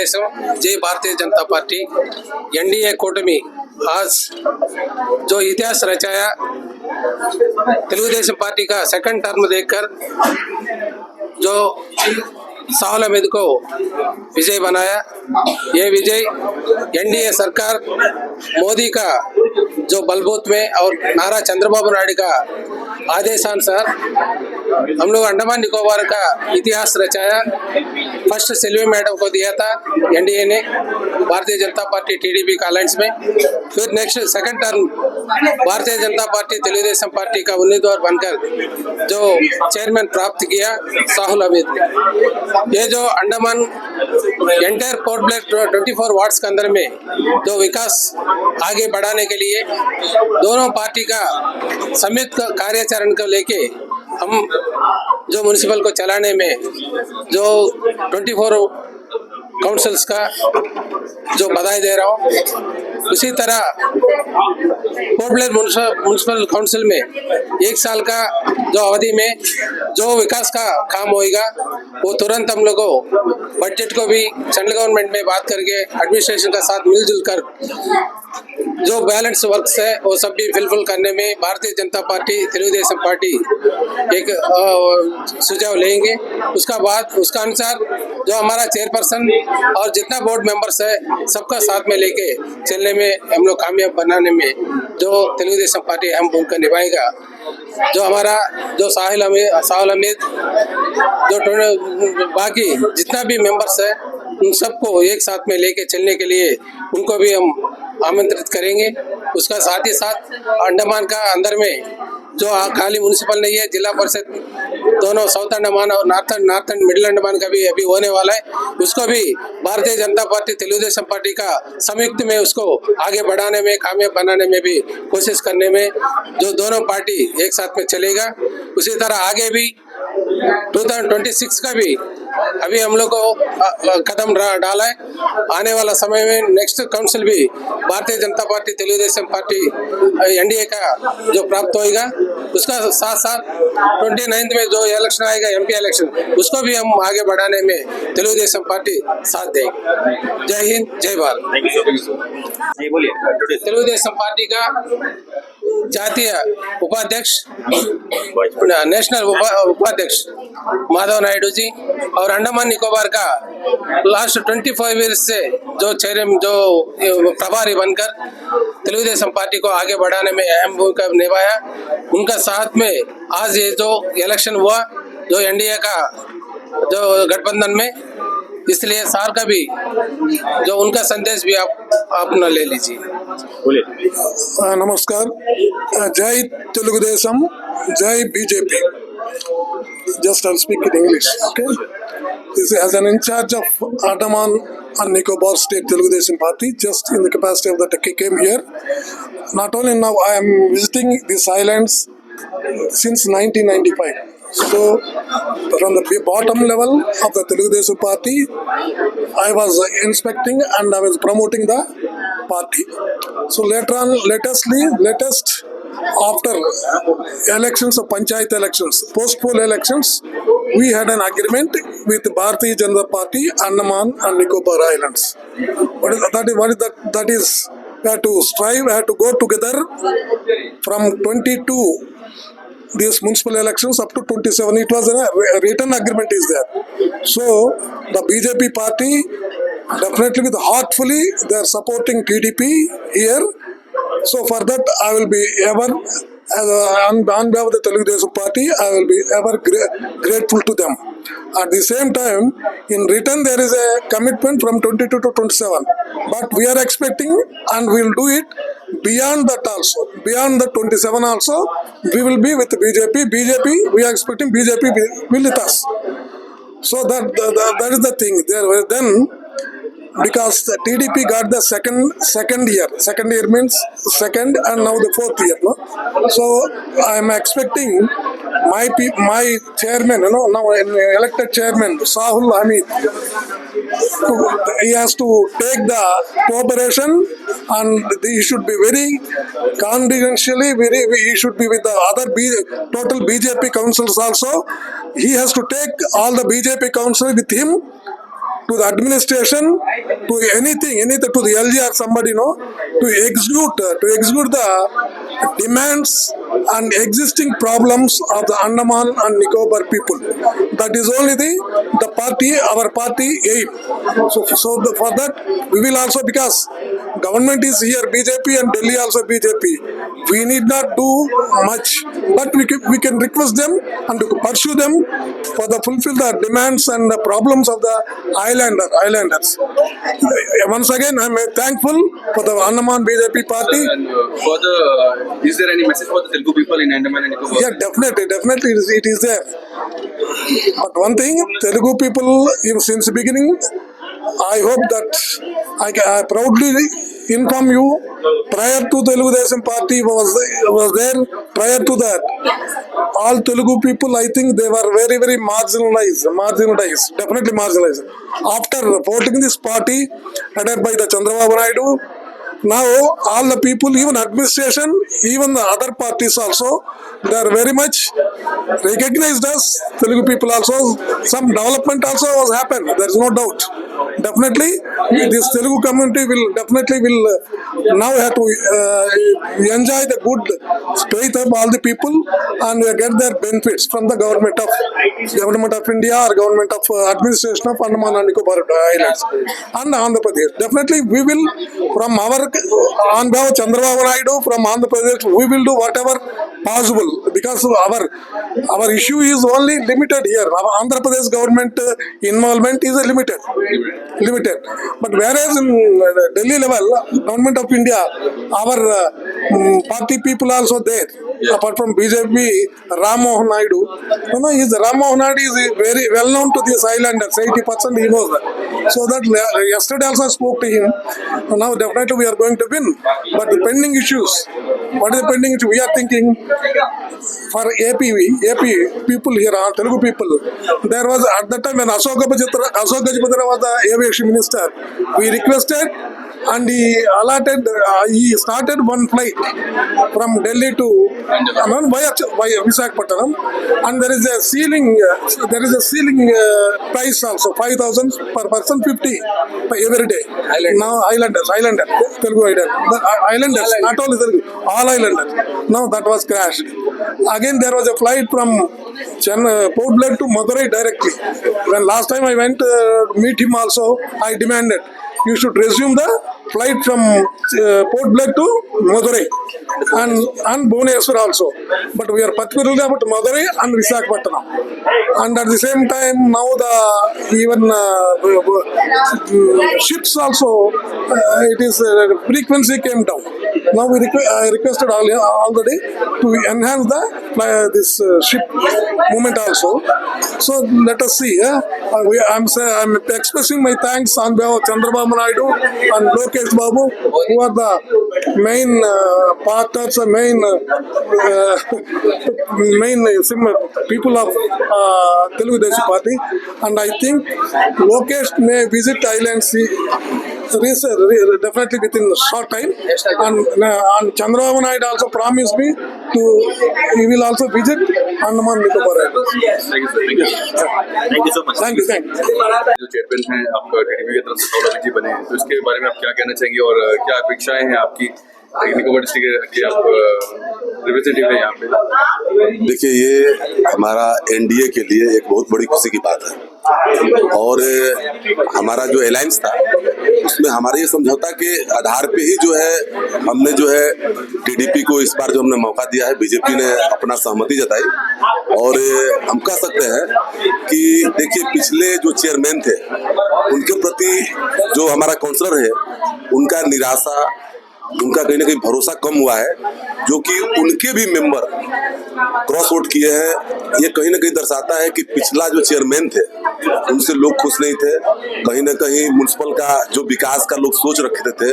तेलुगुदेशम जय Bharatiya Janata party NDA कूटमी आज जो इतिहास रचाया तेलुगुदेशम पार्टी का सेकंड टर्म देखकर जो साहुल हमीद को विजय बनाया। ये विजय एनडीए सरकार मोदी का जो बलबूत में और नारा चंद्रबाबू नायडू का आदेशानुसार हम लोग अंडमान निकोबार का इतिहास रचाया। फर्स्ट सिल्वी मैडम को दिया था एनडीए ने भारतीय जनता पार्टी टीडीपी का अलायंस में। फिर next second term Bharatiya Janata party Telugu Desam party का उम्मीदवार बनकर जो चेयरमैन प्राप्त किया साहुल हमीद ने। ये जो अंडमान एंटायर पोर्ट ब्लेयर 24 वार्ड्स के अंदर में जो विकास आगे बढ़ाने के लिए दोनों पार्टी का संयुक्त कार्याचरण को लेके हम जो म्युनिसिपल को चलाने में जो 24 काउंसिल्स का जो बधाई दे रहा हूँ। उसी तरह पोर्ट ब्लेयर म्युनिसिपल काउंसिल में 1 साल का जो अवधि में जो विकास का काम होएगा वो तुरंत हम लोग को बजट को भी सेंट्रल गवर्नमेंट में बात करके एडमिनिस्ट्रेशन का साथ मिलजुल कर जो बैलेंस वर्क्स है वो सब भी फिलफिल करने में भारतीय जनता पार्टी तेलुगुदेशम पार्टी एक सुझाव लेंगे। उसका बाद उसका अनुसार जो हमारा चेयरपर्सन और जितना बोर्ड मेंबर्स है सबका साथ में लेके चलने में हम लोग कामयाब बनाने में जो तेलुगुदेशम पार्टी अहम भूमिका निभाएगा। जो हमारा जो साहुल हमीद जो बाकी जितना भी मेंबर्स है उन सबको एक साथ में लेके चलने के लिए उनको भी हम आमंत्रित करेंगे। उसका साथ ही साथ अंडमान का अंदर में जो खाली म्युनिसिपल नहीं है, जिला परिषद दोनों साउथ अंडमान और नार्थन मिडिल अंडमान का भी अभी होने वाला है। उसको भी भारतीय जनता पार्टी तेलुगुदेशम पार्टी का संयुक्त में उसको आगे बढ़ाने में कामयाब बनाने में भी कोशिश करने में जो दोनों पार्टी एक साथ में चलेगा। उसी तरह आगे भी 2026 का भी अभी हम लोग को कदम डाला है। आने वाला समय में नेक्स्ट काउंसिल भी Bharatiya Janata party Telugu Desam party NDA का जो प्राप्त होएगा। उसका साथ साथ 29 में जो इलेक्शन आएगा एमपी इलेक्शन उसको भी हम आगे बढ़ाने में तेलुगुदेशम पार्टी साथ देगी। जय हिंद, जय भारत। तेलुगुदेशम पार्टी का जातीय उपाध्यक्ष नेशनल उपाध्यक्ष माधव नायडू जी और अंडमान निकोबार का लास्ट 25 ईयर्स से जो चेयरमैन जो प्रभारी बनकर तेलुगुदेशम पार्टी को आगे बढ़ाने में अहम भूमिका निभाया। उनका साथ में आज ये जो इलेक्शन हुआ जो एनडीए का जो गठबंधन में, इसलिए सार का भी जो उनका संदेश भी आप न ले लीजिए। नमस्कार। जय तेलुगुदेशम, जय BJP. Just I'll speak in English, okay? This is as an in charge of Andaman and Nicobar State Telugu Party, just in the capacity of that I came here. Not only now, I am visiting these islands since 1995. So, from the bottom level of the Telugu Party, I was inspecting and I was promoting the party. So later on, latest after elections of Panchayat elections, post-poll elections, we had an agreement with Bharatiya Janata Party, Andaman and Nicobar Islands. What is that? That is, we have to strive, we have to go together from 22 these municipal elections up to 27. It was a written agreement is there. So the BJP party definitely with heartfully they are supporting TDP here. So for that I will be ever on behalf of the Telugu Party, I will be ever grateful to them. At the same time, in return there is a commitment from 22 to 27. But we are expecting and we will do it beyond that also. Beyond the 27 also, we will be with BJP. We are expecting BJP will with us. So that is the thing. Then because the TDP got the second year means second and now the 4th year, no? So I am expecting my chairman, now elected chairman Sahull Hamid, he has to take the cooperation and he should be very confidentially, he should be with the other total BJP councils also. He has to take all the BJP council with him to the administration, to anything to the LG or somebody, to execute the demands and existing problems of the Andaman and Nicobar people. That is only the party, our party aim. For that, we will also, because government is here BJP and Delhi also BJP, we need not do much, but we can request them and pursue them for the fulfill the demands and the problems of the islanders. Once again, I am thankful for the Andaman BJP party. And further, is there any message for the Telugu people in Andaman and Nicobar? Yeah, definitely it is there. But one thing, Telugu people, since the beginning, I hope that I proudly inform you, prior to Telugu Desam party was there, prior to that, all Telugu people, I think they were very, very marginalized, definitely marginalized. After voting this party, headed by the Chandrababu Naidu, now all the people, even administration, even the other parties also, they are very much recognized as Telugu people also. Some development also was happened, there is no doubt. Definitely, this Telugu community will now have to enjoy the good faith of all the people and get their benefits from the government of India or government of administration of Andaman and Nicobar Islands and Andhra Pradesh. Definitely, we will, from our on behalf of Chandrababu Naidu, from Andhra Pradesh, we will do whatever possible, because our issue is only limited here. Our Andhra Pradesh government involvement is limited. But whereas in Delhi level, government of India, our party people also there. Yeah. Apart from BJP, Ram Mohan Naidu, Ram Mohan Naidu is very well known to these islanders. 80% he knows that. So that yesterday also I spoke to him. Now definitely we are going to win. But the pending issues, what is the pending issue? We are thinking for AP people here, Telugu people. There was at that time when Ashok Gajapatra was the aviation minister, we requested and he allotted, he started one flight from Delhi to via Visakhapatnam, and there is a ceiling price also, 5,000 per person, 50 every day. Now islanders, Telugu islanders, not only Telugu, all islanders. Now that was crashed. Again there was a flight from Port Blair to Madurai directly. When last time I went meet him also, I demanded you should resume the flight from Port Blair to Madurai and Bhubaneswar also. But we are particularly about Madurai and Visakhapatnam. And at the same time, now even ships also, it is frequency came down. Now I requested already to enhance this ship movement also. So let us see. I'm expressing my thanks on behalf of Chandrababu Naidu and Lokesh Babu, who are the main partners, main people of Telugu Desam Party. And I think Lokesh may visit islands definitely within a short time. And Chandrababu Naidu also promised me he will also visit Andaman Nicobar Islands. Thank you so much. Thank you. जो chairman हैं आपका TDP की तरफ से सौरभ जी बने, तो इसके बारे में आप क्या कहना चाहेंगे और क्या अपेक्षाएं हैं आपकी? निकोबार डिस्ट्रिक्ट के आप रिप्रेजेंटेटिव हैं यहाँ पे। देखिए, ये हमारा एनडीए के लिए एक बहुत बड़ी खुशी की बात है और हमारा जो अलायंस था उसमें हमारे ये समझौता के आधार पे ही जो है हमने जो है टीडीपी को इस बार जो हमने मौका दिया है, बीजेपी ने अपना सहमति जताई और हम कह सकते हैं कि देखिए पिछले जो चेयरमैन थे उनके प्रति जो हमारा काउंसलर है उनका निराशा, उनका कहीं ना कहीं भरोसा कम हुआ है, जो कि उनके भी मेंबर क्रॉस वोट किए हैं। ये कहीं ना कहीं दर्शाता है कि पिछला जो चेयरमैन थे उनसे लोग खुश नहीं थे। कहीं ना कहीं म्युनिसिपल का जो विकास का लोग सोच रखते थे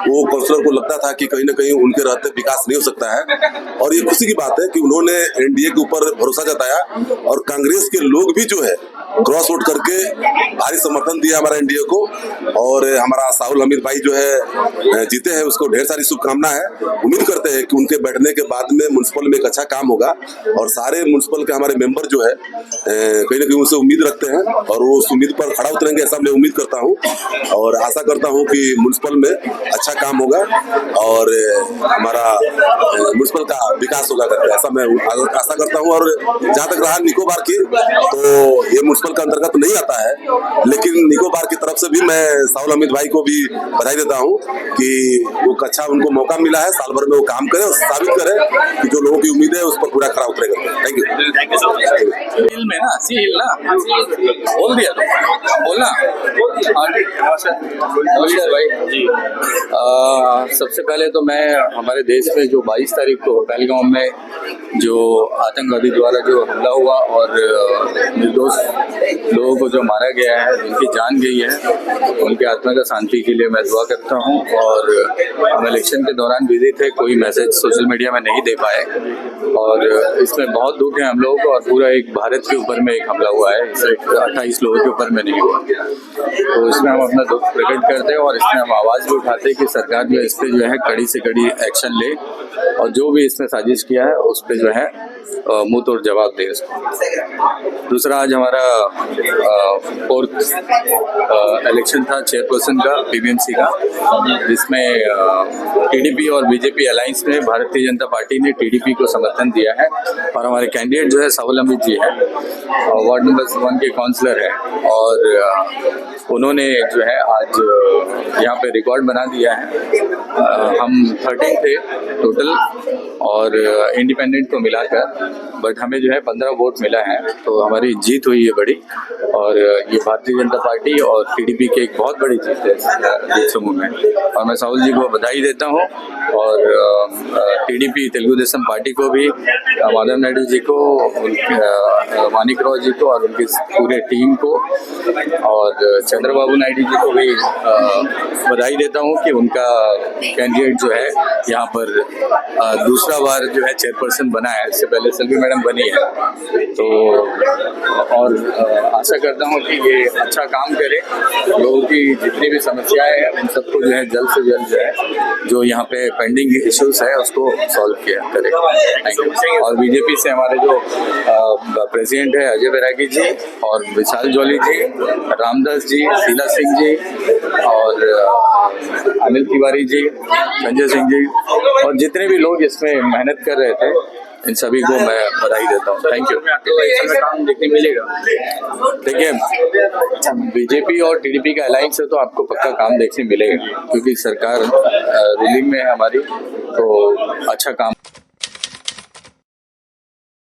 वो काउंसलर को लगता था कि कहीं ना कहीं उनके रहते विकास नहीं हो सकता है। और ये खुशी की बात है कि उन्होंने एनडीए के ऊपर भरोसा जताया और कांग्रेस के लोग भी जो है क्रॉस वोट करके भारी समर्थन दिया हमारा एनडीए को, और हमारा साहुल हमीद भाई जो है जीते हैं, उसको ढेर सारी शुभकामना है। उम्मीद करते हैं कि उनके बैठने के बाद में म्युनिसिपल में एक अच्छा काम होगा, और सारे म्युनिसिपल के हमारे मेंबर जो है कहीं ना कहीं उनसे उम्मीद रखते हैं, और वो उस उम्मीद पर खड़ा उतरेंगे ऐसा मैं उम्मीद करता हूँ, और आशा करता हूँ कि म्युनिसिपल में अच्छा काम होगा और हमारा म्युनिसिपल का विकास होगा करके ऐसा मैं आशा करता हूँ। और जहाँ तक रहा निकोबार की, तो ये म्युनिसिपल के अंतर्गत नहीं आता है, लेकिन निकोबार की तरफ से भी मैं साहुल हमीद भाई को भी बधाई देता हूँ कि वो अच्छा उनको मौका मिला है, साल भर में वो काम करे और साबित करे कि जो लोगों की उम्मीद है उस पर पूरा खरा उतरेगा। Thank you. हिल में ना, सी हिल ना, बोल दिया तो बोलना। नमस्कार भाई जी। सबसे पहले तो मैं हमारे देश में जो 22 तारीख को पहलगाम में जो आतंकवादी द्वारा जो हमला हुआ और निर्दोष लोगों को जो मारा गया है, उनकी जान गई है, उनकी आत्मा का शांति के लिए मैं दुआ करता हूं। और हम इलेक्शन के दौरान बिजी थे, कोई मैसेज सोशल मीडिया में नहीं दे पाए, और इसमें बहुत दुख है हम लोगों को। और पूरा एक भारत के ऊपर में एक हमला हुआ है, सिर्फ 28 लोगों के ऊपर में नहीं हुआ, तो इसमें हम अपना दुख प्रकट करते हैं और इसमें हम आवाज़ भी उठाते हैं कि सरकार जो है इस पर जो है कड़ी से कड़ी एक्शन ले, और जो भी इसमें साजिश किया है उस पर जो है मुंह तोड़ जवाब दे इसको। दूसरा, आज हमारा 4th इलेक्शन था चेयरपर्सन का पीबीएमसी का, जिसमें टीडीपी और बीजेपी अलायंस में भारतीय जनता पार्टी ने टीडीपी को समर्थन दिया है, और हमारे कैंडिडेट जो है साहुल हमीद जी है, वार्ड नंबर 1 के काउंसलर है, और उन्होंने जो है आज यहाँ पे रिकॉर्ड बना दिया है। हम 13 थे टोटल और इंडिपेंडेंट को मिलाकर, बट हमें जो है 15 वोट मिला है, तो हमारी जीत हुई है बड़ी, और ये भारतीय जनता पार्टी और टीडीपी की एक बहुत बड़ी जीत है जीत समूह में, और मैं साहुल जी को बधाई देता हूँ, और टीडीपी तेलुगु देशम पार्टी को भी, माधव नायडू जी को, मानिकराव जी को और उनकी पूरे टीम को, और चंद्रबाबू नायडू जी को भी बधाई देता हूँ कि उनका कैंडिडेट जो है यहाँ पर दूसरा बार जो है चेयरपर्सन बना है, इससे पहले सेल्वी मैडम बनी है, तो और आशा करता हूँ कि ये अच्छा काम करे, लोगों की जितनी भी समस्याएं हैं उन सबको जो है जल्द से जल्द जो है जो यहाँ पे पेंडिंग इश्यूज है उसको सॉल्व किया करे। Thank you. और बीजेपी से हमारे जो प्रेसिडेंट है अजय बैरागी जी और विशाल जॉली जी, रामदास जी, शीला सिंह जी और अनिल तिवारी जी, संजय सिंह जी, और जितने भी लोग इसमें मेहनत कर रहे थे, इन सभी को मैं बधाई देता हूँ। Thank you. काम देखने मिलेगा। देखिए, बीजेपी और टीडीपी का अलायंस है तो आपको पक्का काम देखने मिलेगा, क्योंकि सरकार रूलिंग में है हमारी, तो अच्छा काम